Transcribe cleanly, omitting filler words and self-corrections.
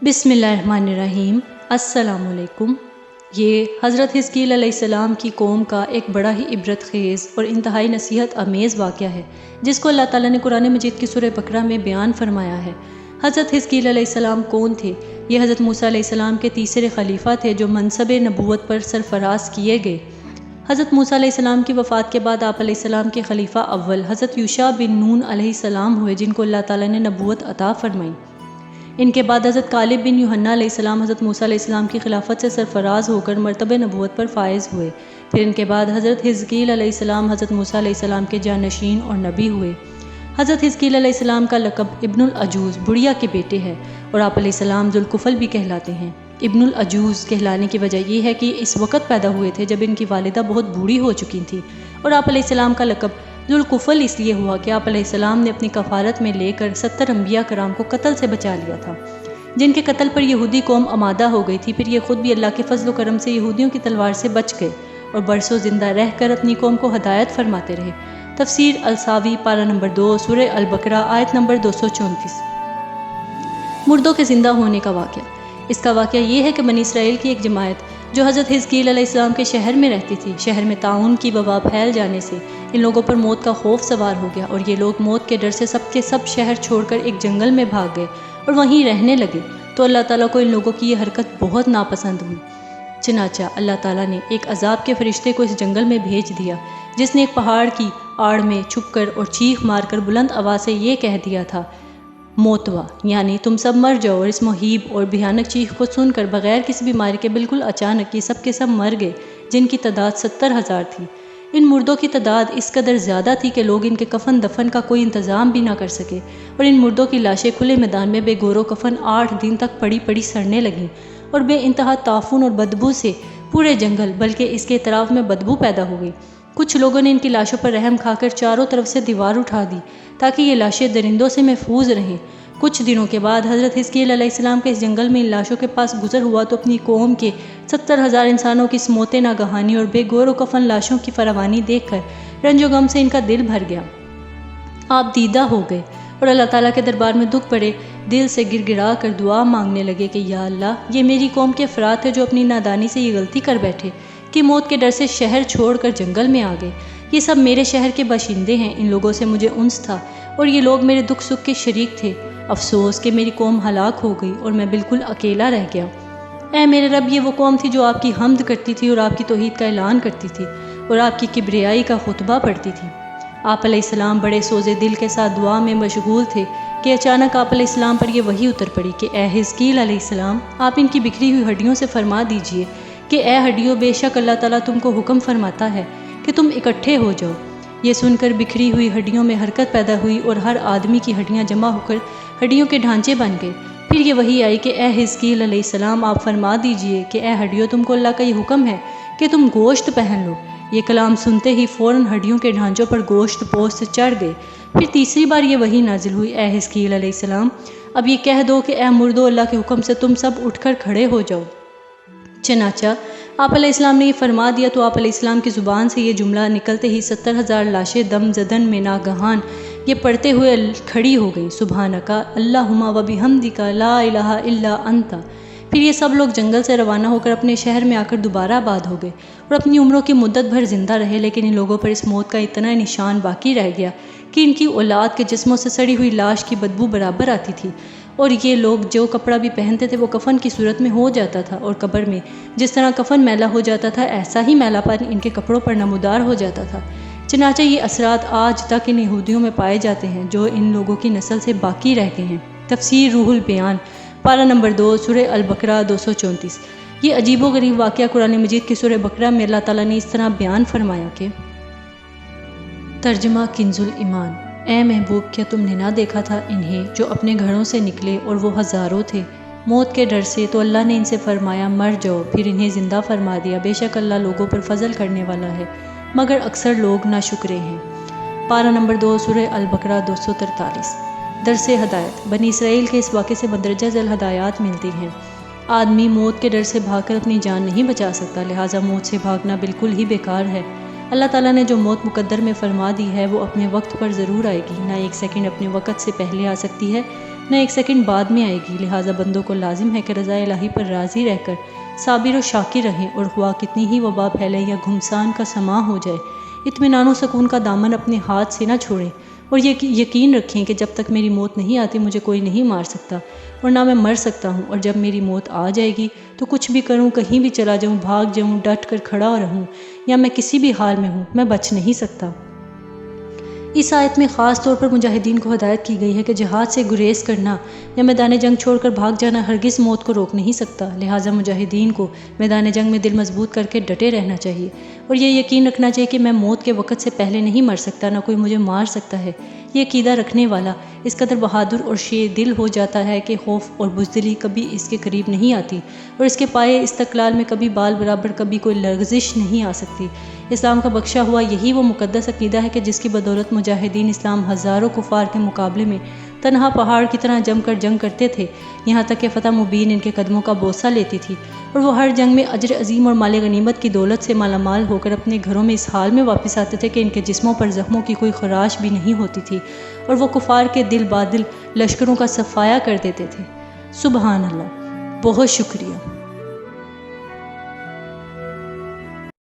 بسم اللہ الرحمن الرحیم۔ السلام علیکم۔ یہ حضرت حزقیل علیہ السلام کی قوم کا ایک بڑا ہی عبرت خیز اور انتہائی نصیحت آمیز واقعہ ہے، جس کو اللہ تعالیٰ نے قرآن مجید کی سورہ بقرہ میں بیان فرمایا ہے۔ حضرت حزقیل علیہ السلام کون تھے؟ یہ حضرت موسیٰ علیہ السلام کے تیسرے خلیفہ تھے جو منصب نبوت پر سرفراز کیے گئے۔ حضرت موسیٰ علیہ السلام کی وفات کے بعد آپ علیہ السلام کے خلیفہ اول حضرت یوشع بن نون علیہ السلام ہوئے، جن کو اللہ تعالیٰ نے نبوت عطا فرمائی۔ ان کے بعد حضرت کالب بن یوحنا علیہ السلام حضرت موسیٰ علیہ السلام کی خلافت سے سرفراز ہو کر مرتبہ نبوت پر فائز ہوئے۔ پھر ان کے بعد حضرت حزقیل علیہ السلام حضرت موسیٰ علیہ السلام کے جانشین اور نبی ہوئے۔ حضرت حزقیل علیہ السلام کا لقب ابن العجوز، بڑھیا کے بیٹے ہے، اور آپ علیہ السلام ذوالکفل بھی کہلاتے ہیں۔ ابن العجوز کہلانے کی وجہ یہ ہے کہ اس وقت پیدا ہوئے تھے جب ان کی والدہ بہت بوڑھی ہو چکی تھی، اور آپ علیہ السلام کا لقب ذوالکفل اس لیے ہوا کہ آپ علیہ السلام نے اپنی کفارت میں لے کر 70 انبیاء کرام کو قتل سے بچا لیا تھا، جن کے قتل پر یہودی قوم آمادہ ہو گئی تھی۔ پھر یہ خود بھی اللہ کے فضل و کرم سے یہودیوں کی تلوار سے بچ گئے اور برسوں زندہ رہ کر اپنی قوم کو ہدایت فرماتے رہے۔ تفسیر الساوی پارہ نمبر 2 سورہ البقرہ آیت نمبر 234۔ مردوں کے زندہ ہونے کا واقعہ۔ اس کا واقعہ یہ ہے کہ بنی اسرائیل کی ایک جماعت جو حضرت حزقیل علیہ السلام کے شہر میں رہتی تھی، شہر میں طاعون کی وبا پھیل جانے سے ان لوگوں پر موت کا خوف سوار ہو گیا، اور یہ لوگ موت کے ڈر سے سب کے سب شہر چھوڑ کر ایک جنگل میں بھاگ گئے اور وہیں رہنے لگے۔ تو اللہ تعالیٰ کو ان لوگوں کی یہ حرکت بہت ناپسند ہوئی، چنانچہ اللہ تعالیٰ نے ایک عذاب کے فرشتے کو اس جنگل میں بھیج دیا، جس نے ایک پہاڑ کی آڑ میں چھپ کر اور چیخ مار کر بلند آواز سے یہ کہہ دیا تھا، موتوا، یعنی تم سب مر جاؤ۔ اور اس مہیب اور بھیانک چیخ کو سن کر بغیر کسی بیماری کے بالکل اچانک یہ سب کے سب مر گئے، جن کی تعداد 70,000 تھی۔ ان مردوں کی تعداد اس قدر زیادہ تھی کہ لوگ ان کے کفن دفن کا کوئی انتظام بھی نہ کر سکے، اور ان مردوں کی لاشیں کھلے میدان میں بے گور و کفن 8 دن تک پڑی پڑی سڑنے لگیں، اور بے انتہا تعفن اور بدبو سے پورے جنگل بلکہ اس کے اطراف میں بدبو پیدا ہو گئی۔ کچھ لوگوں نے ان کی لاشوں پر رحم کھا کر چاروں طرف سے دیوار اٹھا دی تاکہ یہ لاشیں درندوں سے محفوظ رہیں۔ کچھ دنوں کے بعد حضرت حزقیل علیہ السلام کے اس جنگل میں ان لاشوں کے پاس گزر ہوا تو اپنی قوم کے 70,000 انسانوں کی اس موت ناگہانی اور بے گور و کفن لاشوں کی فراوانی دیکھ کر رنج و غم سے ان کا دل بھر گیا۔ آپ دیدہ ہو گئے اور اللہ تعالیٰ کے دربار میں دکھ پڑے دل سے گر گرا کر دعا مانگنے لگے کہ یا اللہ، یہ میری قوم کے افراد تھے جو اپنی نادانی سے یہ غلطی کر بیٹھے کہ موت کے ڈر سے شہر چھوڑ کر جنگل میں آ گئے۔ یہ سب میرے شہر کے باشندے ہیں، ان لوگوں سے مجھے انس تھا اور یہ لوگ میرے دکھ سکھ کے شریک تھے۔ افسوس کہ میری قوم ہلاک ہو گئی اور میں بالکل اکیلا رہ گیا۔ اے میرے رب، یہ وہ قوم تھی جو آپ کی حمد کرتی تھی اور آپ کی توحید کا اعلان کرتی تھی اور آپ کی کبریائی کا خطبہ پڑھتی تھی۔ آپ علیہ السلام بڑے سوزے دل کے ساتھ دعا میں مشغول تھے کہ اچانک آپ علیہ السلام پر یہ وحی اتر پڑی کہ اے حزقیل علیہ السلام، آپ ان کی بکھری ہوئی ہڈیوں سے فرما دیجئے کہ اے ہڈیوں، بے شک اللہ تعالیٰ تم کو حکم فرماتا ہے کہ تم اکٹھے ہو جاؤ۔ یہ سن کر بکھری ہوئی ہڈیوں میں حرکت پیدا ہوئی اور ہر آدمی کی ہڈیاں جمع ہو کر ہڈیوں کے ڈھانچے بن گئے۔ پھر یہ وحی آئی کہ اے حزقیل علیہ السلام، آپ فرما دیجئے کہ اے ہڈیوں، تم کو اللہ کا یہ حکم ہے کہ تم گوشت پہن لو۔ یہ کلام سنتے ہی فوراً ہڈیوں کے ڈھانچوں پر گوشت پوست چڑھ گئے۔ پھر تیسری بار یہ وحی نازل ہوئی، اے حزقیل علیہ السلام، اب یہ کہہ دو کہ اے مردو، اللہ کے حکم سے تم سب اٹھ کر کھڑے ہو جاؤ۔ چنانچہ آپ علیہ السلام نے یہ فرما دیا تو آپ علیہ السلام کی زبان سے یہ جملہ نکلتے ہی 70,000 لاشیں دم زدن میں ناگہان یہ پڑھتے ہوئے کھڑی ہو گئیں، سبحانک اللہم و بحمدک لا الہ الا انت۔ پھر یہ سب لوگ جنگل سے روانہ ہو کر اپنے شہر میں آ کر دوبارہ آباد ہو گئے اور اپنی عمروں کی مدت بھر زندہ رہے، لیکن ان لوگوں پر اس موت کا اتنا نشان باقی رہ گیا کہ ان کی اولاد کے جسموں سے سڑی ہوئی لاش کی بدبو برابر آتی تھی، اور یہ لوگ جو کپڑا بھی پہنتے تھے وہ کفن کی صورت میں ہو جاتا تھا، اور قبر میں جس طرح کفن میلا ہو جاتا تھا ایسا ہی میلا پن ان کے کپڑوں پر نمودار ہو جاتا تھا۔ چنانچہ یہ اثرات آج تک ان یہودیوں میں پائے جاتے ہیں جو ان لوگوں کی نسل سے باقی رہ گئے ہیں۔ تفسیر روح البیان پارہ نمبر 2 سورہ البقرہ 234۔ یہ عجیب و غریب واقعہ قرآن مجید کی سورہ بقرہ میں اللہ تعالیٰ نے اس طرح بیان فرمایا کہ ترجمہ کنز الایمان۔ اے محبوب، کیا تم نے نہ دیکھا تھا انہیں جو اپنے گھروں سے نکلے اور وہ ہزاروں تھے موت کے ڈر سے، تو اللہ نے ان سے فرمایا مر جاؤ، پھر انہیں زندہ فرما دیا۔ بے شک اللہ لوگوں پر فضل کرنے والا ہے، مگر اکثر لوگ ناشکرے ہیں۔ پارہ نمبر 2 سورہ البقرہ 243۔ درس ہدایت۔ بنی اسرائیل کے اس واقعے سے مندرجہ ذیل ہدایات ملتی ہیں۔ آدمی موت کے ڈر سے بھاگ کر اپنی جان نہیں بچا سکتا، لہٰذا موت سے بھاگنا بالکل ہی بیکار ہے۔ اللہ تعالیٰ نے جو موت مقدر میں فرما دی ہے وہ اپنے وقت پر ضرور آئے گی، نہ ایک سیکنڈ اپنے وقت سے پہلے آ سکتی ہے نہ ایک سیکنڈ بعد میں آئے گی، لہٰذا بندوں کو لازم ہے کہ رضا الہی پر راضی رہ کر صابر و شاکر رہیں، اور خواہ کتنی ہی وبا پھیلے یا گھمسان کا سماں ہو جائے، اطمینان و سکون کا دامن اپنے ہاتھ سے نہ چھوڑیں، اور یہ یقین رکھیں کہ جب تک میری موت نہیں آتی مجھے کوئی نہیں مار سکتا، اور نہ میں مر سکتا ہوں، اور جب میری موت آ جائے گی تو کچھ بھی کروں، کہیں بھی چلا جاؤں، بھاگ جاؤں، ڈٹ کر کھڑا رہوں، یا میں کسی بھی حال میں ہوں، میں بچ نہیں سکتا۔ اس آیت میں خاص طور پر مجاہدین کو ہدایت کی گئی ہے کہ جہاد سے گریز کرنا یا میدان جنگ چھوڑ کر بھاگ جانا ہرگز موت کو روک نہیں سکتا، لہٰذا مجاہدین کو میدان جنگ میں دل مضبوط کر کے ڈٹے رہنا چاہیے، اور یہ یقین رکھنا چاہیے کہ میں موت کے وقت سے پہلے نہیں مر سکتا، نہ کوئی مجھے مار سکتا ہے۔ یہ عقیدہ رکھنے والا اس قدر بہادر اور شیر دل ہو جاتا ہے کہ خوف اور بزدلی کبھی اس کے قریب نہیں آتی، اور اس کے پائے استقلال میں کبھی بال برابر کبھی کوئی لغزش نہیں آ سکتی۔ اسلام کا بخشا ہوا یہی وہ مقدس عقیدہ ہے کہ جس کی بدولت مجاہدین اسلام ہزاروں کفار کے مقابلے میں تنہا پہاڑ کی طرح جم کر جنگ کرتے تھے، یہاں تک کہ فتح مبین ان کے قدموں کا بوسہ لیتی تھی، اور وہ ہر جنگ میں اجر عظیم اور مال غنیمت کی دولت سے مالا مال ہو کر اپنے گھروں میں اس حال میں واپس آتے تھے کہ ان کے جسموں پر زخموں کی کوئی خراش بھی نہیں ہوتی تھی، اور وہ کفار کے دل بادل لشکروں کا صفایا کر دیتے تھے۔ سبحان اللہ، بہت شکریہ۔